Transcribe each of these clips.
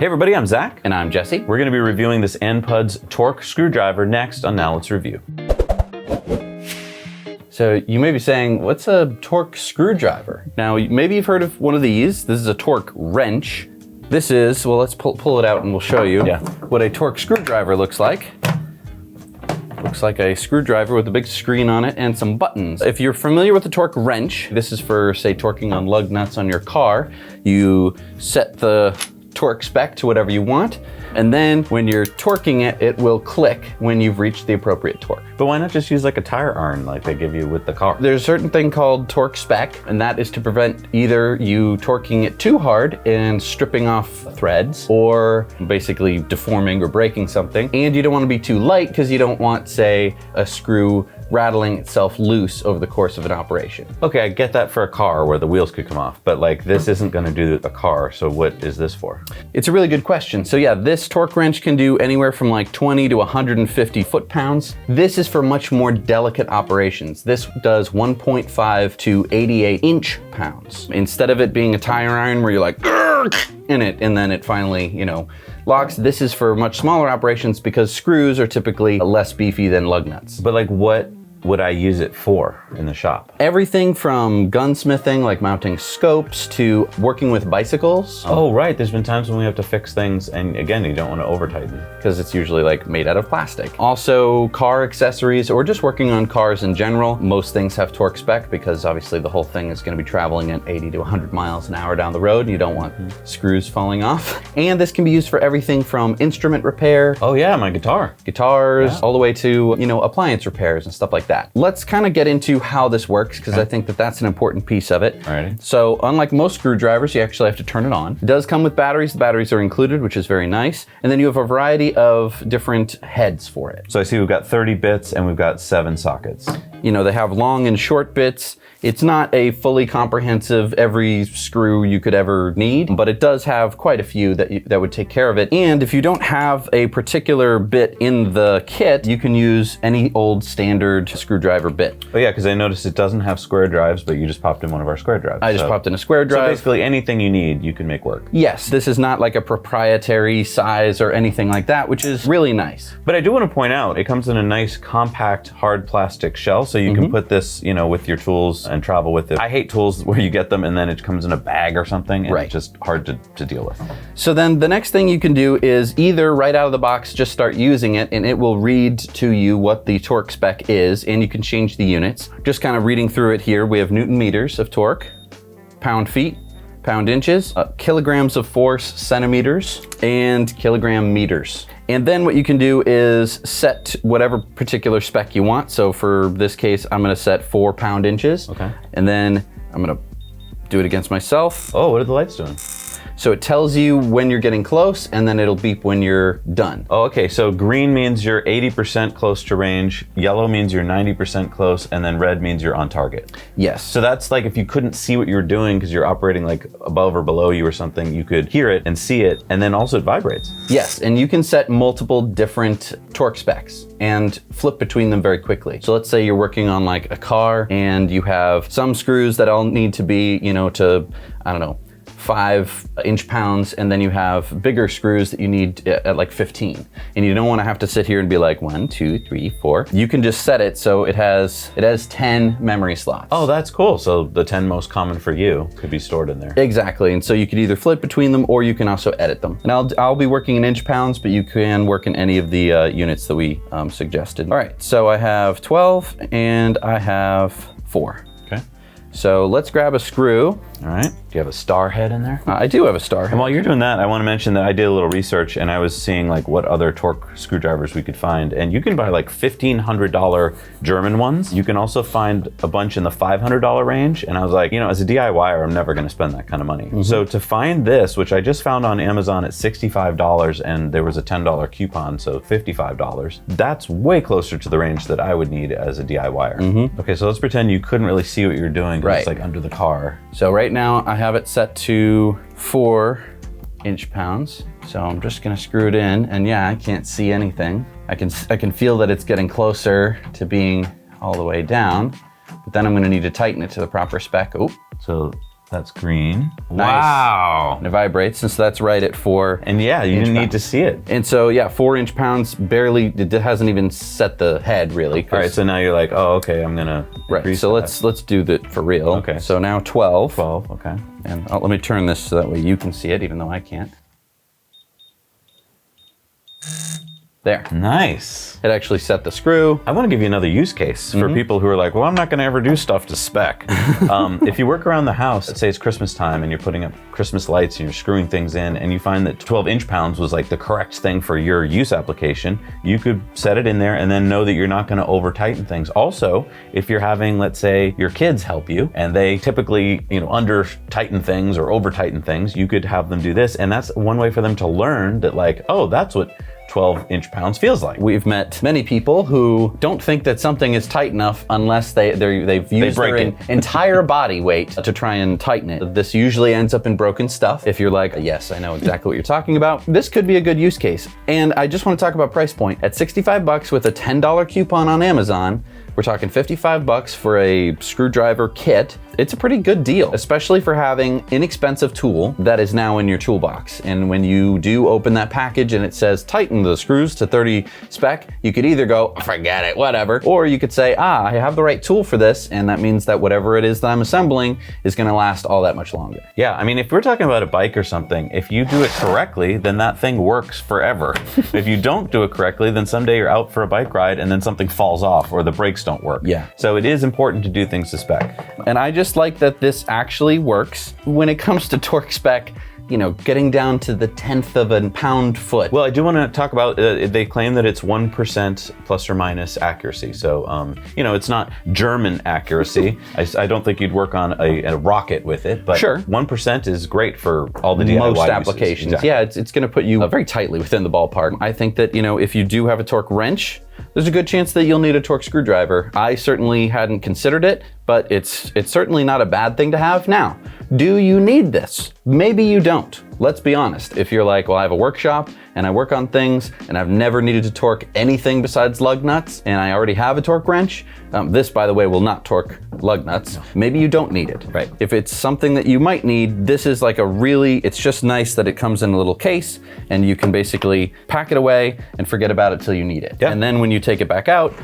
Hey everybody, I'm Zach. And I'm Jesse. We're gonna be reviewing this ANPUDS torque screwdriver next on Now Let's Review. So you may be saying, what's a torque screwdriver? Now, maybe you've heard of one of these. This is a torque wrench. This is, well, let's pull it out and we'll show you what a torque screwdriver looks like. Looks like a screwdriver with a big screen on it and some buttons. If you're familiar with the torque wrench, this is for, say, torquing on lug nuts on your car. You set the torque spec to whatever you want, and then when you're torquing it, it will click when you've reached the appropriate torque. But why not just use like a tire iron like they give you with the car? There's a certain thing called torque spec, and that is to prevent either you torquing it too hard and stripping off threads, or basically deforming or breaking something. And you don't want to be too light because you don't want, say, a screw rattling itself loose over the course of an operation. Okay, I get that for a car where the wheels could come off, but like this isn't gonna do a car, so what is this for? It's a really good question. So yeah, this torque wrench can do anywhere from like 20 to 150 foot-pounds. This is for much more delicate operations. This does 1.5 to 88 inch-pounds. Instead of it being a tire iron where you're like, in it, and then it finally, locks. This is for much smaller operations because screws are typically less beefy than lug nuts. But like what would I use it for in the shop? Everything from gunsmithing, like mounting scopes, to working with bicycles. Oh, right. There's been times when we have to fix things, and again, you don't want to over tighten. Because it's usually like made out of plastic. Also, car accessories, or just working on cars in general. Most things have torque spec because obviously the whole thing is going to be traveling at 80 to 100 miles an hour down the road, and you don't want screws falling off. And this can be used for everything from instrument repair. Oh yeah, my guitar. Guitars, all the way to, appliance repairs and stuff like that. Let's kind of get into how this works, because I think that that's an important piece of it. Alrighty. So unlike most screwdrivers, you actually have to turn it on. It does come with batteries. The batteries are included, which is very nice. And then you have a variety of different heads for it. So I see we've got 30 bits and we've got 7 sockets. They have long and short bits. It's not a fully comprehensive every screw you could ever need, but it does have quite a few that would take care of it. And if you don't have a particular bit in the kit, you can use any old standard screwdriver bit. Oh yeah, because I noticed it doesn't have square drives, but you just popped in one of our square drives. I just popped in a square drive. So basically anything you need, you can make work. Yes, this is not like a proprietary size or anything like that, which is really nice. But I do want to point out, it comes in a nice compact hard plastic shell, so you can put this, with your tools and travel with it. I hate tools where you get them and then it comes in a bag or something, and it's just hard to deal with. So then the next thing you can do is either right out of the box just start using it, and it will read to you what the torque spec is, and you can change the units. Just kind of reading through it here, we have Newton meters of torque, pound feet, pound inches, kilograms of force, centimeters, and kilogram meters. And then what you can do is set whatever particular spec you want. So for this case, I'm gonna set 4 pound inches. Okay. And then I'm gonna do it against myself. Oh, what are the lights doing? So it tells you when you're getting close, and then it'll beep when you're done. Oh, okay, so green means you're 80% close to range, yellow means you're 90% close, and then red means you're on target. Yes. So that's like if you couldn't see what you were doing because you're operating like above or below you or something, you could hear it and see it, and then also it vibrates. Yes, and you can set multiple different torque specs and flip between them very quickly. So let's say you're working on like a car and you have some screws that all need to be, to, 5 inch-pounds, and then you have bigger screws that you need at like 15. And you don't want to have to sit here and be like 1, 2, 3, 4. You can just set it so it has 10 memory slots. Oh, that's cool. So the 10 most common for you could be stored in there. Exactly, and so you could either flip between them or you can also edit them. And I'll be working in inch-pounds, but you can work in any of the units that we suggested. All right, so I have 12 and I have 4. Okay. So let's grab a screw. All right. Do you have a star head in there? I do have a star head. And while you're doing that, I want to mention that I did a little research and I was seeing like what other torque screwdrivers we could find. And you can buy like $1,500 German ones. You can also find a bunch in the $500 range. And I was like, as a DIYer, I'm never going to spend that kind of money. So to find this, which I just found on Amazon at $65, and there was a $10 coupon, so $55, that's way closer to the range that I would need as a DIYer. Okay, so let's pretend you couldn't really see what you're doing. It's like under the car. So right now I have it set to 4 inch-pounds. So I'm just gonna screw it in, and yeah, I can't see anything. I can feel that it's getting closer to being all the way down, but then I'm gonna need to tighten it to the proper spec. Oh, so That's green. Nice. Wow. And it vibrates, and so that's right at 4. And yeah, you didn't need to see it. And so yeah, 4 inch-pounds barely, it hasn't even set the head really. All right, so now you're like, oh, okay, I'm gonna increase so that. let's do that for real. Okay. So now 12. 12, okay. And let me turn this so that way you can see it, even though I can't. There. Nice. It actually set the screw. I want to give you another use case for people who are like, well, I'm not going to ever do stuff to spec. If you work around the house, let's say it's Christmas time and you're putting up Christmas lights and you're screwing things in and you find that 12 inch-pounds was like the correct thing for your use application, you could set it in there and then know that you're not going to over tighten things. Also, if you're having, let's say, your kids help you and they typically, under tighten things or over tighten things, you could have them do this. And that's one way for them to learn that like, oh, that's what 12 inch-pounds feels like. We've met many people who don't think that something is tight enough unless they've used their entire body weight to try and tighten it. This usually ends up in broken stuff. If you're like, yes, I know exactly what you're talking about, this could be a good use case. And I just want to talk about price point. At $65 with a $10 coupon on Amazon, we're talking $55 for a screwdriver kit. It's a pretty good deal, especially for having inexpensive tool that is now in your toolbox. And when you do open that package and it says tighten the screws to 30 spec, you could either go, forget it, whatever, or you could say, I have the right tool for this, and that means that whatever it is that I'm assembling is gonna last all that much longer. Yeah, I mean, if we're talking about a bike or something, if you do it correctly, then that thing works forever. If you don't do it correctly, then someday you're out for a bike ride and then something falls off or the brakes don't work. Yeah. So it is important to do things to spec. And I just like that this actually works when it comes to torque spec, getting down to the 1/10 of a pound-foot. Well, I do want to talk about, they claim that it's 1% plus or minus accuracy. So, it's not German accuracy. I don't think you'd work on a rocket with it, but sure. 1% is great for all the DIY most uses. applications. Exactly. Yeah, it's going to put you very tightly within the ballpark. I think that, if you do have a torque wrench, there's a good chance that you'll need a torque screwdriver. I certainly hadn't considered it, but it's certainly not a bad thing to have. Now, do you need this? Maybe you don't. Let's be honest. If you're like, well, I have a workshop and I work on things and I've never needed to torque anything besides lug nuts and I already have a torque wrench, this, by the way, will not torque lug nuts. No. Maybe you don't need it. Right. If it's something that you might need, this is like it's just nice that it comes in a little case and you can basically pack it away and forget about it till you need it. Yeah. And then when you take it back out,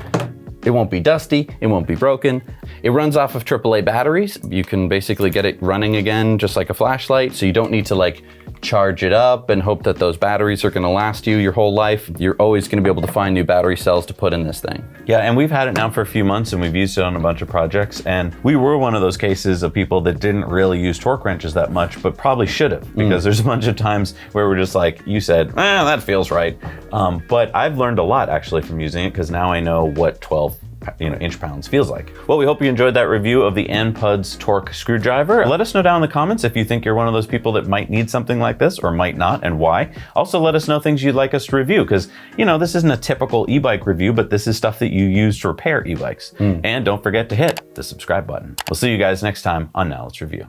it won't be dusty, it won't be broken. It runs off of AAA batteries. You can basically get it running again just like a flashlight, so you don't need to charge it up and hope that those batteries are gonna last you your whole life. You're always gonna be able to find new battery cells to put in this thing. Yeah, and we've had it now for a few months and we've used it on a bunch of projects, and we were one of those cases of people that didn't really use torque wrenches that much, but probably should have, because there's a bunch of times where we're just like, you said, that feels right. But I've learned a lot actually from using it, because now I know what 12 inch-pounds feels like. Well, we hope you enjoyed that review of the ANPUDS torque screwdriver. Let us know down in the comments if you think you're one of those people that might need something like this or might not, and why. Also, let us know things you'd like us to review, because this isn't a typical e-bike review, but this is stuff that you use to repair e-bikes. And don't forget to hit the subscribe button. We'll see you guys next time on Now Let's Review.